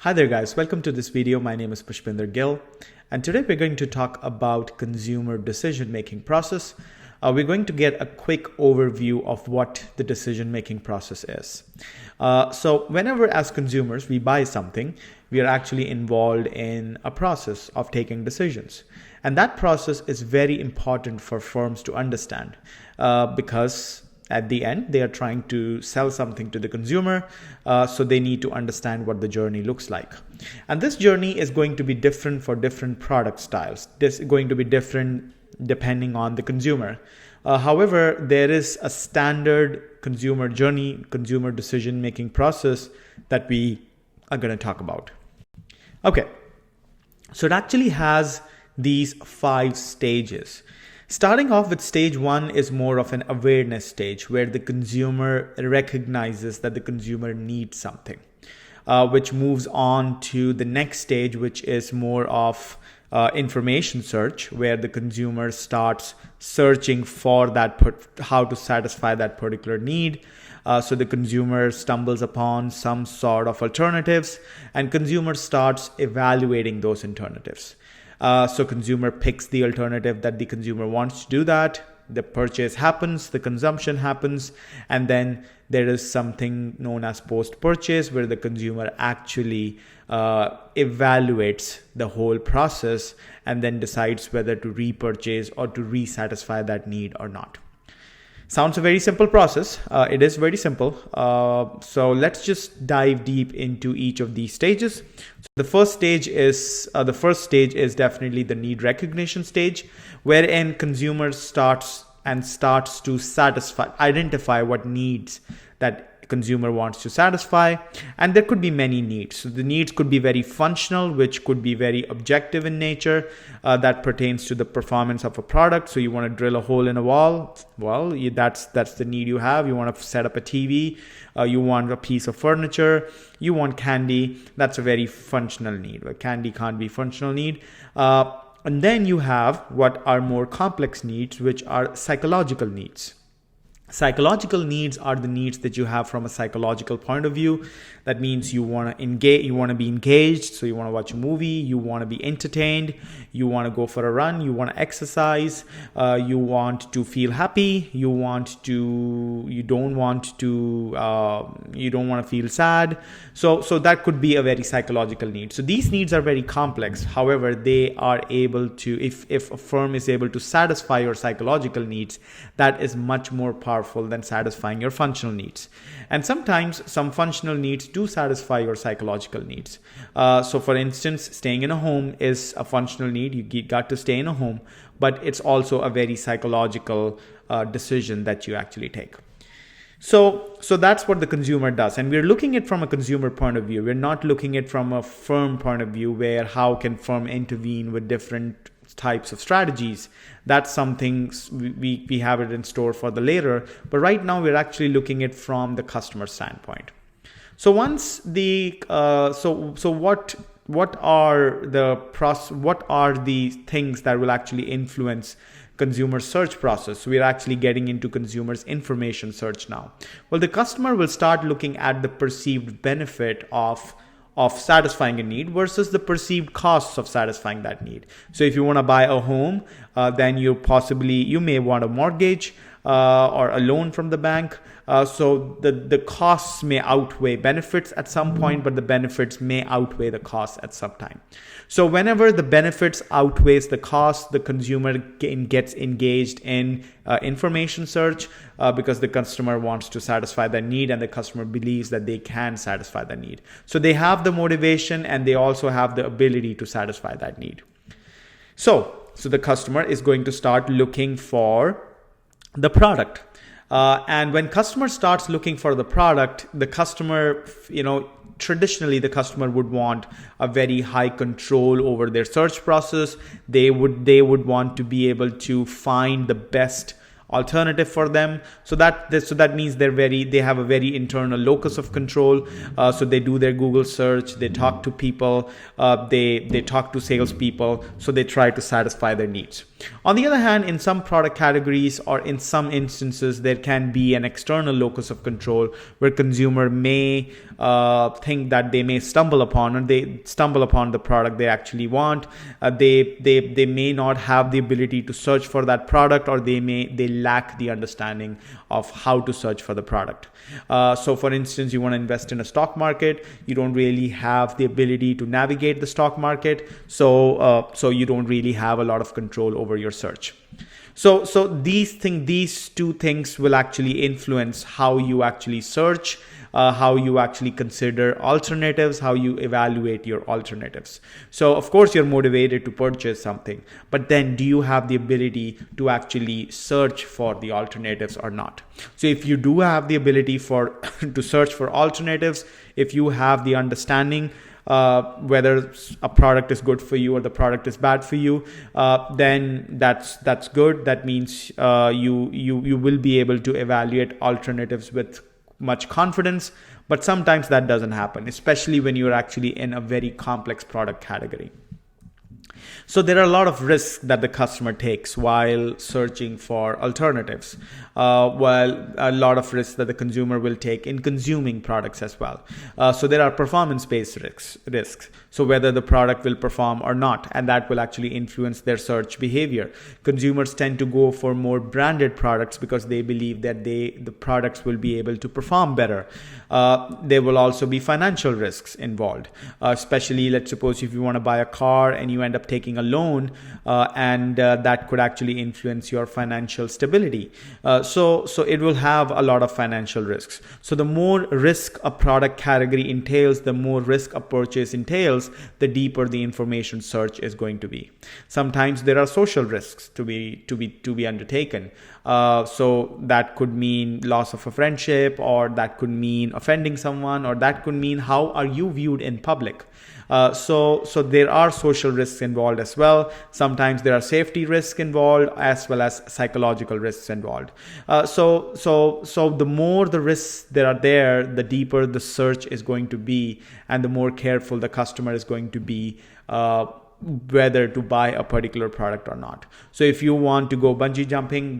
Hi there guys, welcome to this video. My name is Pushpinder Gill and today we're going to talk about consumer decision-making process. We're going to get a quick overview of what the decision-making process is. So whenever as consumers we buy something, we are actually involved in a process of taking decisions. And that process is very important for firms to understand because at the end, they are trying to sell something to the consumer, so they need to understand what the journey looks like. And this journey is going to be different for different product styles. This is going to be different depending on the consumer. However, there is a standard consumer journey, consumer decision-making process that we are going to talk about. Okay, so it actually has these 5 stages. Starting off with stage 1 is more of an awareness stage where the consumer recognizes that the consumer needs something, which moves on to the next stage, which is more of information search, where the consumer starts searching for that how to satisfy that particular need. So the consumer stumbles upon some sort of alternatives and consumer starts evaluating those alternatives. So consumer picks the alternative that the consumer wants to do that. The purchase happens, the consumption happens, and then there is something known as post-purchase where the consumer actually evaluates the whole process and then decides whether to repurchase or to resatisfy that need or not. Sounds a very simple process. It is very simple. So let's just dive deep into each of these stages. So the first stage is definitely the need recognition stage, wherein consumer starts to identify what needs that consumer wants to satisfy, and there could be many needs. So the needs could be very functional, which could be very objective in nature, that pertains to the performance of a product. So you want to drill a hole in a wall, well, that's the need you have. You want to set up a TV, you want a piece of furniture, you want candy. That's a very functional need. But candy can't be functional need. And then you have what are more complex needs, which are psychological needs. Psychological needs are the needs that you have from a psychological point of view. That means you want to engage, you want to be engaged. So you want to watch a movie, you want to be entertained, you want to go for a run, you want to exercise, you want to feel happy, you don't want to feel sad. So that could be a very psychological need. So these needs are very complex. However, they are able to, if a firm is able to satisfy your psychological needs, that is much more powerful than satisfying your functional needs. And sometimes some functional needs do satisfy your psychological needs. So for instance, staying in a home is a functional need. You got to stay in a home, but it's also a very psychological decision that you actually take. So that's what the consumer does. And we're looking at it from a consumer point of view. We're not looking at it from a firm point of view where how can firm intervene with different types of strategies. That's something we have it in store for the later, but right now we're actually looking at it from the customer standpoint. So once the what are the things that will actually influence consumer search process? So we're actually getting into consumers information search now. Well, the customer will start looking at the perceived benefit of satisfying a need versus the perceived costs of satisfying that need. So if you want to buy a home, then you may want a mortgage or a loan from the bank. So the costs may outweigh benefits at some point, but the benefits may outweigh the costs at some time. So whenever the benefits outweighs the cost, the consumer gets engaged in information search because the customer wants to satisfy that need and the customer believes that they can satisfy that need. So they have the motivation and they also have the ability to satisfy that need. So the customer is going to start looking for the product. And when customer starts looking for the product, the customer, traditionally the customer would want a very high control over their search process. They would want to be able to find the best alternative for them. So that means they have a very internal locus of control. So they do their Google search, they talk to people, they talk to salespeople. So they try to satisfy their needs. On the other hand, in some product categories or in some instances, there can be an external locus of control where consumer may think that they may stumble upon, or they stumble upon the product they actually want. They may not have the ability to search for that product, or they lack the understanding of how to search for the product. So for instance, you want to invest in a stock market, you don't really have the ability to navigate the stock market, so you don't really have a lot of control over your search. So these two things will actually influence how you actually search, how you actually consider alternatives, how you evaluate your alternatives. So of course you're motivated to purchase something, but then do you have the ability to actually search for the alternatives or not? So if you do have the ability to search for alternatives, if you have the understanding whether a product is good for you or the product is bad for you, then that's good. That means you will be able to evaluate alternatives with much confidence. But sometimes that doesn't happen, especially when you're actually in a very complex product category. So there are a lot of risks that the customer takes while searching for alternatives. Well, a lot of risks that the consumer will take in consuming products as well. So there are performance-based risks. So whether the product will perform or not, and that will actually influence their search behavior. Consumers tend to go for more branded products because they believe that the products will be able to perform better. There will also be financial risks involved, especially let's suppose if you want to buy a car and you end up taking a loan, and that could actually influence your financial stability. So it will have a lot of financial risks. So the more risk a product category entails, the more risk a purchase entails, the deeper the information search is going to be. Sometimes there are social risks to be undertaken. So that could mean loss of a friendship, or that could mean offending someone, or that could mean how are you viewed in public. So there are social risks involved as well. Sometimes there are safety risks involved as well as psychological risks involved. So the more the risks that are there, the deeper the search is going to be, and the more careful the customer is going to be whether to buy a particular product or not. So if you want to go bungee jumping,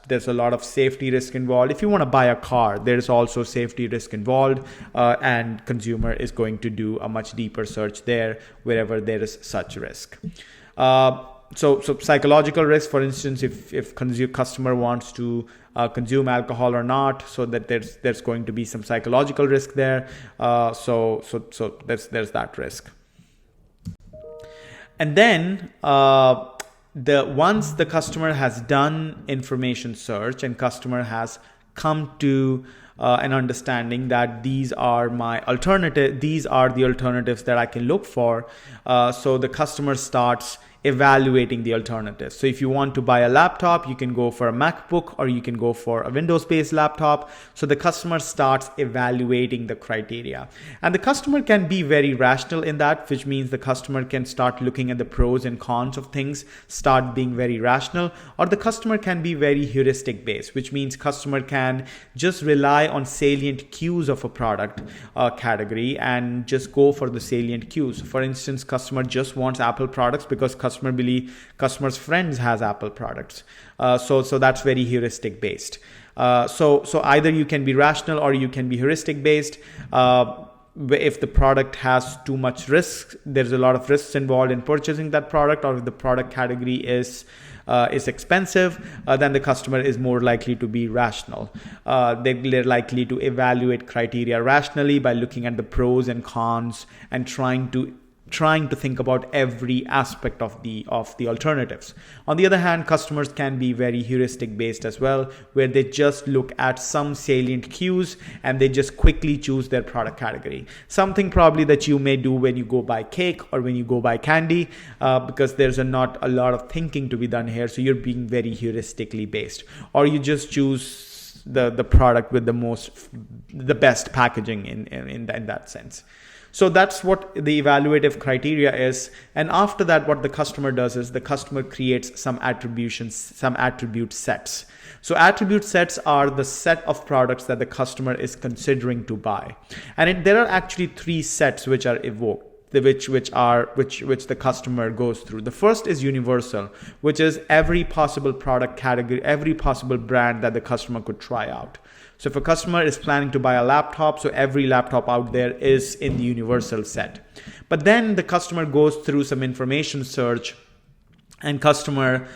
there's a lot of safety risk involved. If you want to buy a car, there's also safety risk involved, and consumer is going to do a much deeper search there wherever there is such risk. So psychological risk, for instance, if customer wants to consume alcohol or not, so that there's going to be some psychological risk there. So there's that risk. And then once the customer has done information search and customer has come to an understanding that these are the alternatives that I can look for, so the customer starts evaluating the alternatives. So if you want to buy a laptop, you can go for a MacBook or you can go for a Windows-based laptop. So the customer starts evaluating the criteria. And the customer can be very rational in that, which means the customer can start looking at the pros and cons of things, start being very rational, or the customer can be very heuristic based, which means customer can just rely on salient cues of a product category and just go for the salient cues. For instance, customer just wants Apple products because customer's friends has Apple products. So that's very heuristic based. So either you can be rational or you can be heuristic based. If the product has too much risk, there's a lot of risks involved in purchasing that product, or if the product category is expensive, then the customer is more likely to be rational. They're likely to evaluate criteria rationally by looking at the pros and cons and trying to think about every aspect of the alternatives. On the other hand, customers can be very heuristic based as well, where they just look at some salient cues and they just quickly choose their product category. Something probably that you may do when you go buy cake or when you go buy candy, because there's not a lot of thinking to be done here. So you're being very heuristically based, or you just choose the product with the best packaging in that sense. So that's what the evaluative criteria is. And after that, what the customer does is the customer creates some attribute sets. So attribute sets are the set of products that the customer is considering to buy. And there are actually three sets which are evoked. which the customer goes through. The first is universal, which is every possible product category, every possible brand that the customer could try out. So if a customer is planning to buy a laptop, so every laptop out there is in the universal set. But then the customer goes through some information search, and customer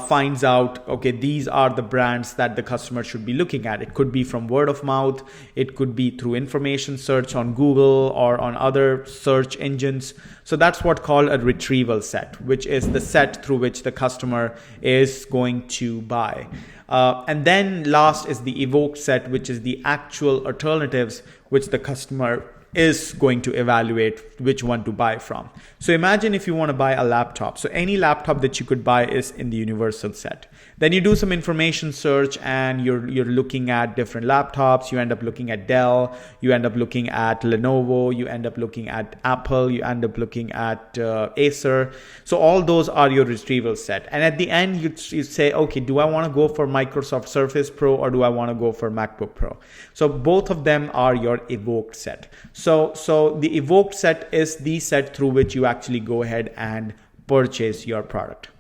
finds out, okay, these are the brands that the customer should be looking at. It could be from word of mouth, it could be through information search on Google or on other search engines. So that's what's called a retrieval set, which is the set through which the customer is going to buy. And then last is the evoked set, which is the actual alternatives which the customer is going to evaluate which one to buy from. So imagine if you want to buy a laptop. So any laptop that you could buy is in the universal set. Then you do some information search and you're looking at different laptops. You end up looking at Dell, you end up looking at Lenovo, you end up looking at Apple, you end up looking at Acer. So all those are your retrieval set. And at the end, you say, okay, do I want to go for Microsoft Surface Pro or do I want to go for MacBook Pro? So both of them are your evoked set. So the evoked set is the set through which you actually go ahead and purchase your product.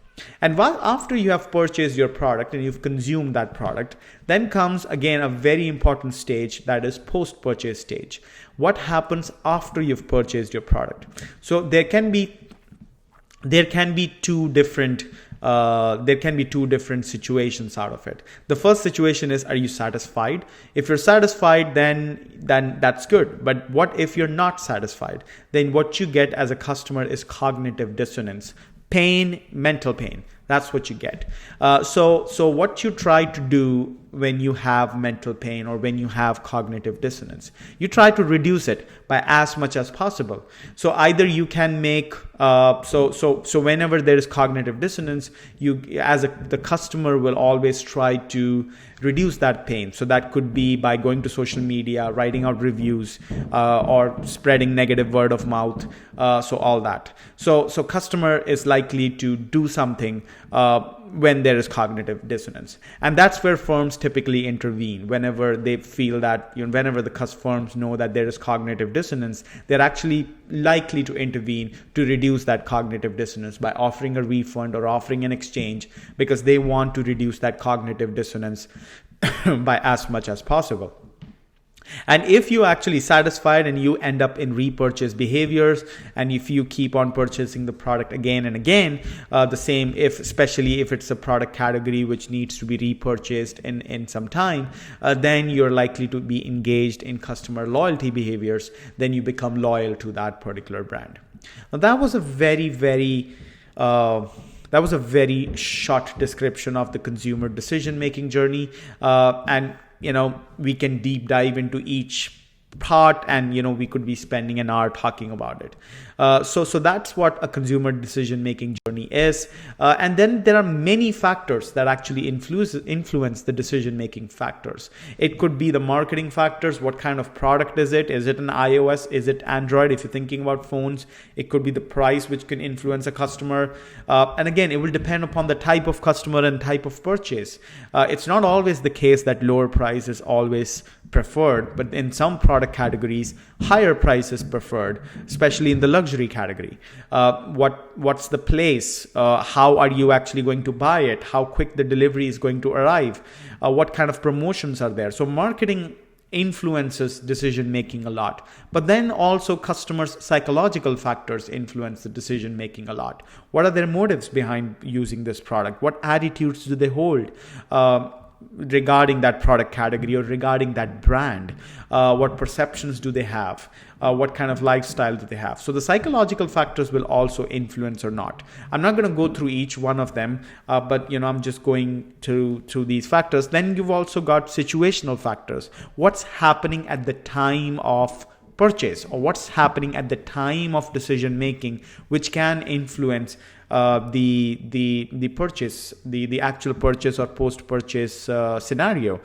And after you have purchased your product and you've consumed that product, then comes again a very important stage, that is post-purchase stage. What happens after you've purchased your product? So there can be two different situations out of it. The first situation is, are you satisfied? If you're satisfied, then that's good. But what if you're not satisfied? Then what you get as a customer is cognitive dissonance, pain, mental pain. That's what you get. So what you try to do when you have mental pain or when you have cognitive dissonance, you try to reduce it by as much as possible. So either you can make so whenever there is cognitive dissonance, you the customer will always try to reduce that pain. So that could be by going to social media, writing out reviews, or spreading negative word of mouth. So all that. So customer is likely to do something when there is cognitive dissonance, and that's where firms typically intervene. Whenever they feel that, whenever the firms know that there is cognitive dissonance, they're actually likely to intervene to reduce that cognitive dissonance by offering a refund or offering an exchange, because they want to reduce that cognitive dissonance by as much as possible. And if you're actually satisfied and you end up in repurchase behaviors, and if you keep on purchasing the product again and again, especially if it's a product category which needs to be repurchased in some time, then you're likely to be engaged in customer loyalty behaviors. Then you become loyal to that particular brand. Now that was a very short description of the consumer decision-making journey, and we can deep dive into each part, and we could be spending an hour talking about it. So that's what a consumer decision making journey is, and then there are many factors that actually influence the decision making factors. It could be the marketing factors. What kind of product is it? Is it an iOS? Is it Android? If you're thinking about phones, it could be the price, which can influence a customer, and again, it will depend upon the type of customer and type of purchase. It's not always the case that lower price is always preferred, but in some product categories, higher price is preferred, especially in the luxury category. What's the place? How are you actually going to buy it? How quick the delivery is going to arrive? What kind of promotions are there? So marketing influences decision making a lot, but then also customers' psychological factors influence the decision making a lot. What are their motives behind using this product? What attitudes do they hold regarding that product category or regarding that brand? What perceptions do they have? What kind of lifestyle do they have? So the psychological factors will also influence or not. I'm not going to go through each one of them, but I'm just going through these factors. Then you've also got situational factors. What's happening at the time of purchase, or what's happening at the time of decision making, which can influence the purchase, the actual purchase or post-purchase scenario.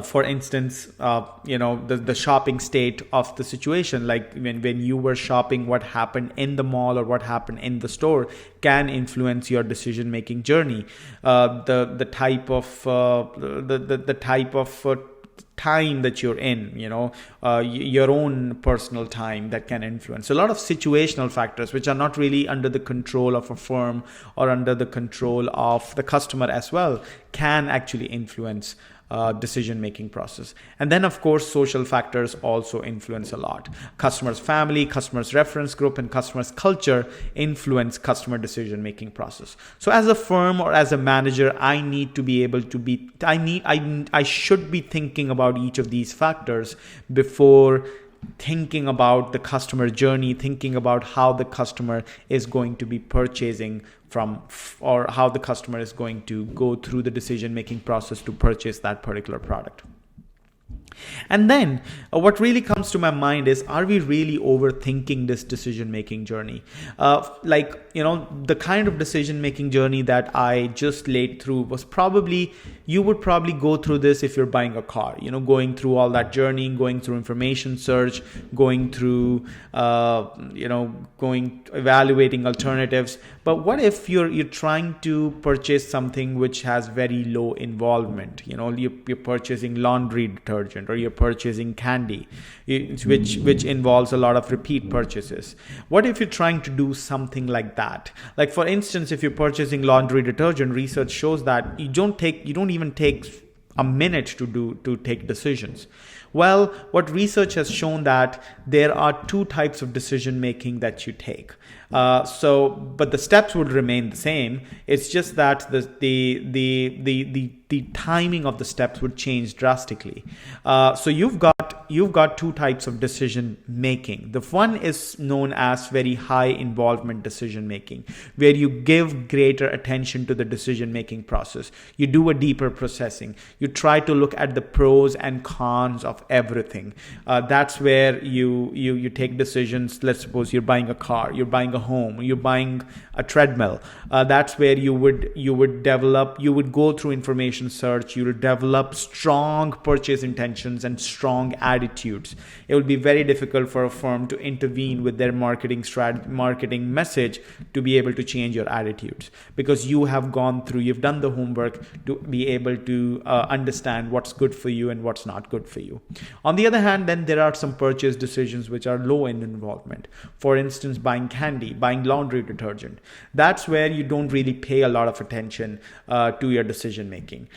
For instance, the shopping state of the situation, like when you were shopping, what happened in the mall or what happened in the store can influence your decision-making journey. The type of time that you're in, your own personal time that can influence. A lot of situational factors which are not really under the control of a firm or under the control of the customer as well can actually influence decision-making process. And then of course social factors also influence a lot. Customers' family, customers' reference group, and customers' culture influence customer decision-making process. So as a firm or as a manager, I need to be able to be I should be thinking about each of these factors before thinking about the customer journey, thinking about how the customer is going to be purchasing from, or how the customer is going to go through the decision-making process to purchase that particular product. And then what really comes to my mind is, are we really overthinking this decision-making journey? The kind of decision-making journey that I just laid through was probably, you would probably go through this if you're buying a car, going through all that journey, going through information search, going through, evaluating alternatives. But what if you're trying to purchase something which has very low involvement? You're purchasing laundry detergent, or you're purchasing candy, which involves a lot of repeat purchases. What if you're trying to do something like that? Like for instance, if you're purchasing laundry detergent, research shows that you don't even take a minute to take decisions. Well, what research has shown that there are two types of decision making that you take. But the steps would remain the same. It's just that the timing of the steps would change drastically. So you've got two types of decision making. The one is known as very high involvement decision making, where you give greater attention to the decision making process. You do a deeper processing. You try to look at the pros and cons of everything. That's where you take decisions. Let's suppose you're buying a car, you're buying a home, you're buying a treadmill. That's where you would go through information search. You will develop strong purchase intentions and strong attitudes. It will be very difficult for a firm to intervene with their marketing message to be able to change your attitudes, because you've done the homework to be able to understand what's good for you and what's not good for you. On the other hand, then there are some purchase decisions which are low in involvement. For instance, buying candy, buying laundry detergent. That's where you don't really pay a lot of attention to your decision making.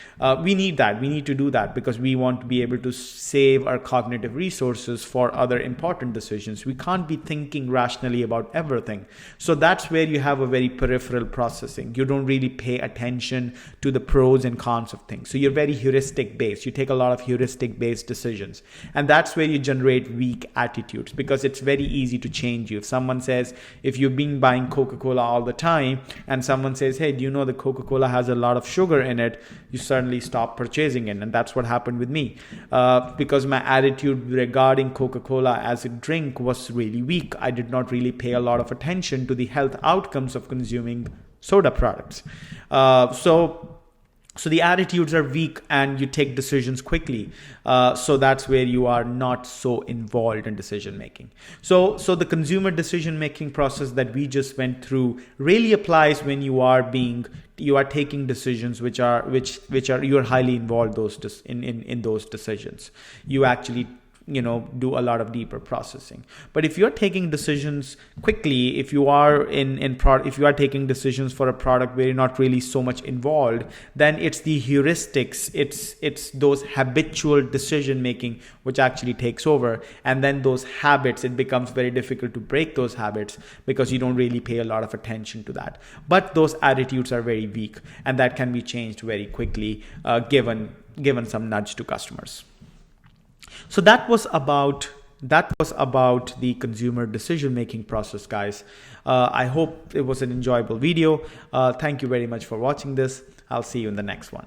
We need that. We need to do that because we want to be able to save our cognitive resources for other important decisions. We can't be thinking rationally about everything. So that's where you have a very peripheral processing. You don't really pay attention to the pros and cons of things. So you're very heuristic based. You take a lot of heuristic based decisions. And that's where you generate weak attitudes, because it's very easy to change you. If someone says, if you've been buying Coca-Cola all the time and someone says, hey, do you know the Coca-Cola has a lot of sugar in it? You suddenly stop purchasing it. And that's what happened with me, because my attitude regarding Coca-Cola as a drink was really weak. I did not really pay a lot of attention to the health outcomes of consuming soda products. So the attitudes are weak and you take decisions quickly. So that's where you are not so involved in decision making. So the consumer decision making process that we just went through really applies when you are taking decisions which are you are highly involved in those decisions. You actually do a lot of deeper processing. But if you're taking decisions quickly, if you are if you are taking decisions for a product where you're not really so much involved, then it's the heuristics, it's those habitual decision making which actually takes over. And then those habits, it becomes very difficult to break those habits because you don't really pay a lot of attention to that. But those attitudes are very weak, and that can be changed very quickly given some nudge to customers. So that was about the consumer decision-making process, guys. I hope it was an enjoyable video. Thank you very much for watching this. I'll see you in the next one.